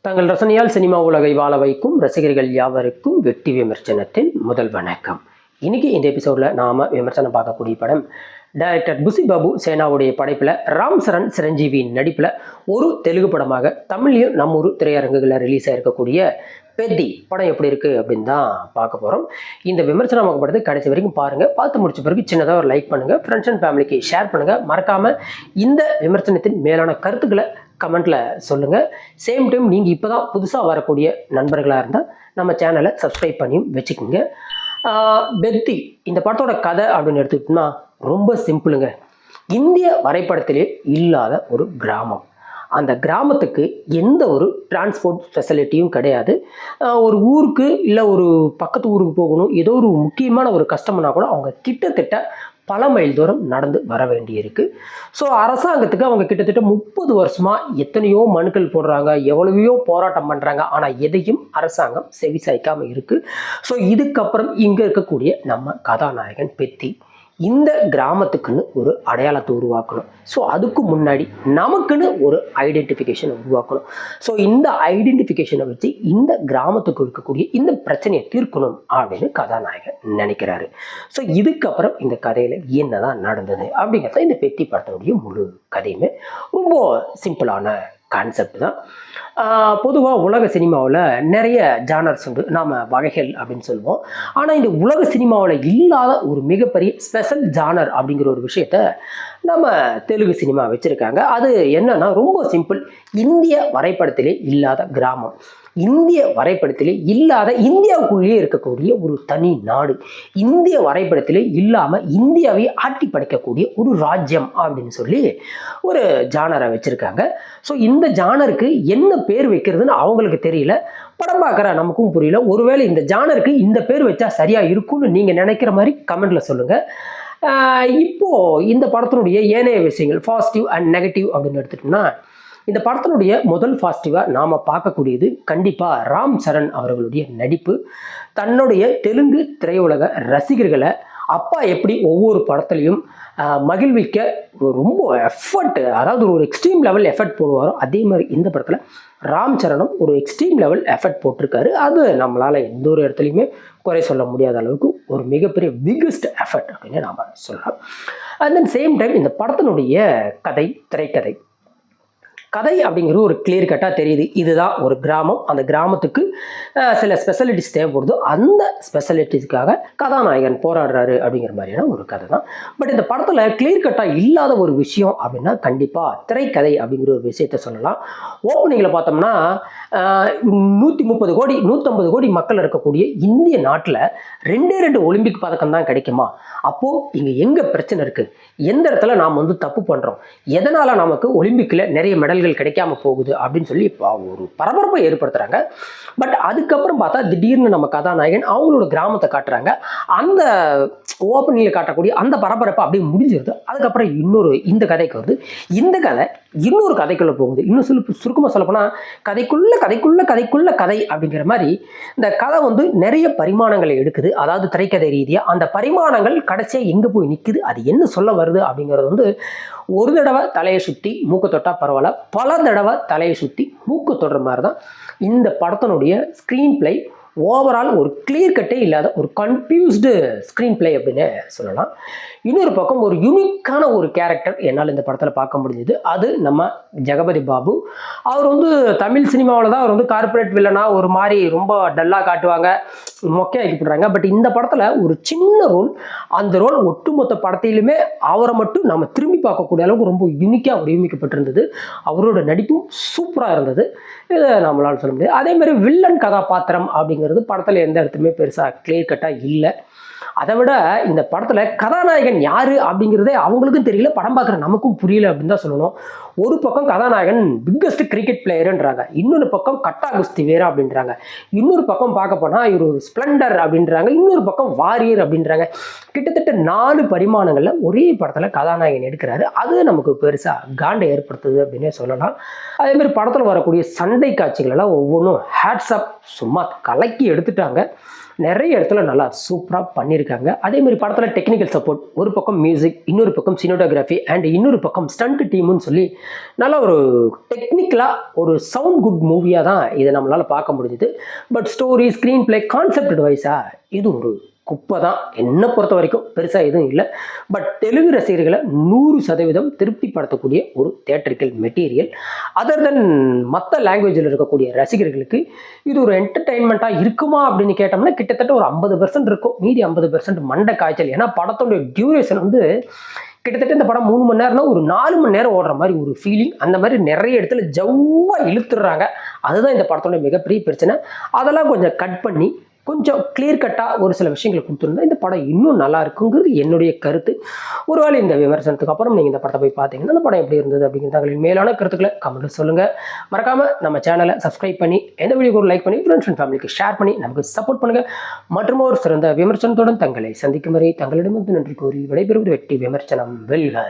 தங்கள் ரசனையால் சினிமா உலகை வாழ வைக்கும் ரசிகர்கள் யாவருக்கும் வெற்றி விமர்சனத்தின் முதல் வணக்கம். இன்னைக்கு இந்த எபிசோட்ல நாம விமர்சனம் பார்க்கக்கூடிய படம் டைரக்டர் புசி பாபு சேனாவுடைய படைப்புல ராம் சரண் சிரஞ்சீவியின் நடிப்புல ஒரு தெலுங்கு படமாக தமிழ்லையும் நம்ம ஊர் திரையரங்குகளில் ரிலீஸ் ஆயிருக்கக்கூடிய பெத்தி படம் எப்படி இருக்கு அப்படின்னு தான் பார்க்க போறோம். இந்த விமர்சனம் படத்தை கடைசி வரைக்கும் பாருங்க. பார்த்து முடிச்ச பிறகு சின்னதாக ஒரு லைக் பண்ணுங்க, ஃப்ரெண்ட்ஸ் அண்ட் ஃபேமிலிக்கு ஷேர் பண்ணுங்க. மறக்காம இந்த விமர்சனத்தின் மேலான கருத்துக்களை கமெண்ட்ல சொல்லுங்க. சேம் டைம் நீங்க இப்பதான் புதுசா வரக்கூடிய நண்பர்களா இருந்தால் நம்ம சேனலை சப்ஸ்கிரைப் பண்ணியும் வச்சுக்கோங்க. பெத்தி இந்த படத்தோட கதை அப்படின்னு எடுத்துக்கிட்டோம்னா ரொம்ப சிம்பிளுங்க. இந்திய வரைபடத்திலே இல்லாத ஒரு கிராமம். அந்த கிராமத்துக்கு எந்த ஒரு டிரான்ஸ்போர்ட் ஃபெசிலிட்டியும் கிடையாது. ஒரு ஊருக்கு இல்லை ஒரு பக்கத்து ஊருக்கு போகணும், ஏதோ ஒரு முக்கியமான ஒரு கஷ்டம்னா கூட அவங்க கிட்டத்தட்ட பல மைல் தூரம் நடந்து வர வேண்டியிருக்கு. ஸோ அரசாங்கத்துக்கு அவங்க கிட்டத்தட்ட 30 வருஷமா எத்தனையோ மனுக்கள் போடுறாங்க, எவ்வளவையோ போராட்டம் பண்ணுறாங்க. ஆனால் எதையும் அரசாங்கம் செவிசாய்க்காமல் இருக்குது. ஸோ இதுக்கப்புறம் இங்கே இருக்கக்கூடிய நம்ம கதாநாயகன் பெத்தி இந்த கிராமத்துக்குன்னு ஒரு அடையாளத்தை உருவாக்கணும். ஸோ அதுக்கு முன்னாடி நமக்குன்னு ஒரு ஐடென்டிஃபிகேஷனை உருவாக்கணும். ஸோ இந்த ஐடென்டிஃபிகேஷனை வச்சு இந்த கிராமத்துக்கு இருக்கக்கூடிய இந்த பிரச்சனையை தீர்க்கணும் அப்படின்னு கதாநாயகன் நினைக்கிறாரு. ஸோ இதுக்கப்புறம் இந்த கதையில் என்னதான் நடந்தது அப்படிங்கிறத இந்த பெத்தி படத்தினுடைய முழு கதையுமே ரொம்ப சிம்பிளான கான்செப்ட் தான். பொதுவாக உலக சினிமாவில் நிறைய ஜானர்ஸ் உண்டு, நாம் வகைகள் அப்படின்னு சொல்லுவோம். ஆனால் இந்த உலக சினிமாவில் இல்லாத ஒரு மிகப்பெரிய ஸ்பெஷல் ஜானர் அப்படிங்கிற ஒரு விஷயத்த நம்ம தெலுங்கு சினிமா வச்சுருக்காங்க. அது என்னன்னா ரொம்ப சிம்பிள். இந்திய வரைபடத்திலே இல்லாத கிராமம், இந்திய வரைபடத்திலே இல்லாத இந்தியாவுக்குள்ளேயே இருக்கக்கூடிய ஒரு தனி நாடு, இந்திய வரைபடத்திலே இல்லாமல் இந்தியாவை ஆட்டி படைக்கக்கூடிய ஒரு ராஜ்யம் அப்படின்னு சொல்லி ஒரு ஜானரை வச்சுருக்காங்க. ஸோ இந்த ஜானருக்கு என்ன பேர் வைக்கிறதுன்னு அவங்களுக்கு தெரியல, படம் பார்க்குற நமக்கும் புரியல. ஒருவேளை இந்த ஜானருக்கு இந்த பேர் வச்சா சரியாக இருக்கும்னு நீங்கள் நினைக்கிற மாதிரி கமெண்ட்டில் சொல்லுங்கள். இப்போது இந்த படத்தினுடைய ஏனைய விஷயங்கள் பாசிட்டிவ் அண்ட் நெகட்டிவ் அப்படின்னு எடுத்துட்டோம்னா, இந்த படத்தினுடைய முதல் பாசிட்டிவாக நாம் பார்க்கக்கூடியது கண்டிப்பாக ராம் சரண் அவர்களுடைய நடிப்பு. தன்னுடைய தெலுங்கு திரையுலக ரசிகர்களை அப்பா எப்படி ஒவ்வொரு படத்துலையும் மகிழ்விக்க ரொம்ப எஃபர்ட், அதாவது ஒரு எக்ஸ்ட்ரீம் லெவல் எஃபர்ட் போடுவாரோ அதே மாதிரி இந்த படத்தில் ராம் சரணும் ஒரு எக்ஸ்ட்ரீம் லெவல் எஃபர்ட் போட்டிருக்காரு. அது நம்மளால் எந்த ஒரு இடத்துலையுமே குறை சொல்ல முடியாத அளவுக்கு ஒரு மிகப்பெரிய பிக்கஸ்ட் எஃபர்ட் அப்படின்னு நாம் சொல்லலாம். அண்ட் தென் சேம் டைம் இந்த படத்தினுடைய திரைக்கதை அப்படிங்கிறது ஒரு கிளியர் கட்டாக தெரியுது. இதுதான் ஒரு கிராமம், அந்த கிராமத்துக்கு சில ஸ்பெஷாலிட்டிஸ் தேவைப்படுதோ அந்த ஸ்பெஷாலிட்டிஸ்க்காக கதாநாயகன் போராடுறாரு அப்படிங்கிற மாதிரியான ஒரு கதை தான். பட் இந்த படத்தில் கிளியர் கட்டாக இல்லாத ஒரு விஷயம் அப்படின்னா கண்டிப்பாக திரைக்கதை அப்படிங்கிற ஒரு விஷயத்த சொல்லலாம். ஓப்பனிங்கில் பார்த்தோம்னா 130 கோடி 150 கோடி மக்கள் இருக்கக்கூடிய இந்திய நாட்டில் 2 ஒலிம்பிக் பதக்கம் தான் கிடைக்குமா? அப்போது இங்கே எங்கே பிரச்சனை இருக்குது, எந்த இடத்துல நாம் தப்பு பண்ணுறோம், எதனால் நமக்கு ஒலிம்பிக்கில் நிறைய மெடல்கள் கிடைக்காம போகுது அப்படின்னு சொல்லி ஒரு பரபரப்பை ஏற்படுத்துகிறாங்க. பட் அதுக்கப்புறம் பார்த்தா திடீர்னு நம்ம கதாநாயகன் அவங்களோட கிராமத்தை காட்டுறாங்க. அந்த ஓப்பனிங்கில் காட்டக்கூடிய அந்த பரபரப்பை அப்படியே முடிஞ்சிருது. அதுக்கப்புறம் இந்த கதைக்கு வருது. இந்த கதை இன்னொரு கதைக்குள்ளே போகுது. இன்னும் சுருக்கமாக சொல்லப்போனால் கதைக்குள்ள கதை அப்படிங்கிற மாதிரி இந்த கதை நிறைய பரிமாணங்களை எடுக்குது. அதாவது திரைக்கதை ரீதியாக அந்த பரிமாணங்கள் கடைசியாக எங்கே போய் நிற்குது, அது என்ன சொல்ல வருது அப்படிங்கிறது ஒரு தடவை தலையை சுற்றி மூக்க தொட்டா பரவாயில்ல, பல தடவை தலையை சுற்றி மூக்கு தொடுற மாதிரி தான் இந்த படத்தினுடைய ஸ்க்ரீன் பிளே. ஓவரால் ஒரு கிளியர் கட்டே இல்லாத ஒரு கன்ஃபியூஸ்டு ஸ்க்ரீன் பிளே அப்படின்னு சொல்லலாம். இன்னொரு பக்கம் ஒரு யூனிக்கான ஒரு கேரக்டர் என்னால் இந்த படத்தில் பார்க்க முடிஞ்சது. அது நம்ம ஜெகபதி பாபு. அவர் தமிழ் சினிமாவில் தான் அவர் கார்பரேட் வில்லனாக ஒரு மாதிரி ரொம்ப டல்லாக காட்டுவாங்க, மொக்கையாக்கி போடுறாங்க. பட் இந்த படத்தில் ஒரு சின்ன ரோல், அந்த ரோல் ஒட்டுமொத்த படத்திலுமே அவரை மட்டும் நம்ம திரும்பி பார்க்கக்கூடிய அளவுக்கு ரொம்ப யூனிக்காக வடிவமைக்கப்பட்டிருந்தது. அவரோட நடிப்பும் சூப்பராக இருந்தது, இதை நம்மளால் சொல்ல முடியாது. அதே மாதிரி வில்லன் கதாபாத்திரம் அப்படிங்கிறது படத்தில் எந்த இடத்துலையுமே பெருசாக கிளியர் கட்டாக இல்லை. அதை விட இந்த படத்தில் கதாநாயகன் யார் அப்படிங்கிறதே அவங்களுக்கும் தெரியல, படம் பார்க்குற நமக்கும் புரியல அப்படின்னு தான் சொல்லணும். ஒரு பக்கம் கதாநாயகன் பிக்கஸ்ட் கிரிக்கெட் பிளேயருன்றாங்க, இன்னொரு பக்கம் கட்டா குஸ்தி வேற அப்படின்றாங்க, இன்னொரு பக்கம் பார்க்க போனால் இவர் ஒரு ஸ்ப்ளெண்டர் அப்படின்றாங்க, இன்னொரு பக்கம் வாரியர் அப்படின்றாங்க. கிட்டத்தட்ட 4 பரிமாணங்களில் ஒரே படத்தில் கதாநாயகன் எடுக்கிறாரு. அது நமக்கு பெருசாக காண்டை ஏற்படுத்துது அப்படின்னே சொல்லலாம். அதேமாதிரி படத்தில் வரக்கூடிய சண்டை காட்சிகள் எல்லாம் ஒவ்வொன்றும் ஹேட்ஸ்அப், சும்மா கலக்கி எடுத்துட்டாங்க. நிறைய இடத்துல நல்லா சூப்பராக பண்ணியிருக்காங்க. அதே மாதிரி படத்தில் டெக்னிக்கல் சப்போர்ட், ஒரு பக்கம் மியூசிக், இன்னொரு பக்கம் சினிமாட்டோகிராஃபி அண்ட் இன்னொரு பக்கம் ஸ்டண்ட் டீம்னு சொல்லி நல்லா ஒரு டெக்னிக்கலாக ஒரு சவுண்ட் குட் மூவியாக தான் இதை நம்மளால் பார்க்க முடிஞ்சுது. But story, screen play, concept வைஸாக இது ஒரு குப்பை தான். என்னை பொறுத்த வரைக்கும் பெருசாக எதுவும் இல்லை. பட் தெலுங்கு ரசிகர்களை 100% திருப்திப்படுத்தக்கூடிய ஒரு தியேட்டரிக்கல் மெட்டீரியல். அதர் தென் மற்ற லாங்குவேஜில் இருக்கக்கூடிய ரசிகர்களுக்கு இது ஒரு என்டர்டெயின்மெண்ட்டாக இருக்குமா அப்படின்னு கேட்டோம்னா கிட்டத்தட்ட ஒரு 50% இருக்கும். மீதி 50% மண்டை காய்ச்சல். ஏன்னா படத்தோடைய டியூரேஷன் வந்து கிட்டத்தட்ட இந்த படம் 3 மணி நேரம்னா ஒரு 4 மணி நேரம் ஓடுற மாதிரி ஒரு ஃபீலிங். அந்த மாதிரி நிறைய இடத்துல ஜவ்வாக இழுத்துடுறாங்க. அதுதான் இந்த படத்தோட மிகப்பெரிய பிரச்சனை. அதெல்லாம் கொஞ்சம் கட் பண்ணி கொஞ்சம் கிளியர் கட்டாக ஒரு சில விஷயங்களை கொடுத்துருந்தா இந்த படம் இன்னும் நல்லா இருக்குங்கிறது என்னுடைய கருத்து. ஒருவேளை இந்த விமர்சனத்துக்கு அப்புறம் நீங்கள் இந்த படத்தை போய் பார்த்தீங்கன்னா அந்த படம் எப்படி இருந்தது அப்படிங்கிற தங்களின் மேலான கருத்துக்களை கமெண்ட்டில் சொல்லுங்கள். மறக்காமல் நம்ம சேனலை சப்ஸ்கிரைப் பண்ணி எந்த வீடியோக்கு ஒரு லைக் பண்ணி ஃப்ரெண்ட்ஸ் அண்ட் ஃபேமிலிக்கு ஷேர் பண்ணி நமக்கு சப்போர்ட் பண்ணுங்கள். மற்றும் ஒரு சிறந்த விமர்சனத்துடன் தங்களை சந்திக்கும் வரை தங்களிடமிருந்து நன்றி கூறி விடைபெறுவது வெற்றி விமர்சனம் வெல்க.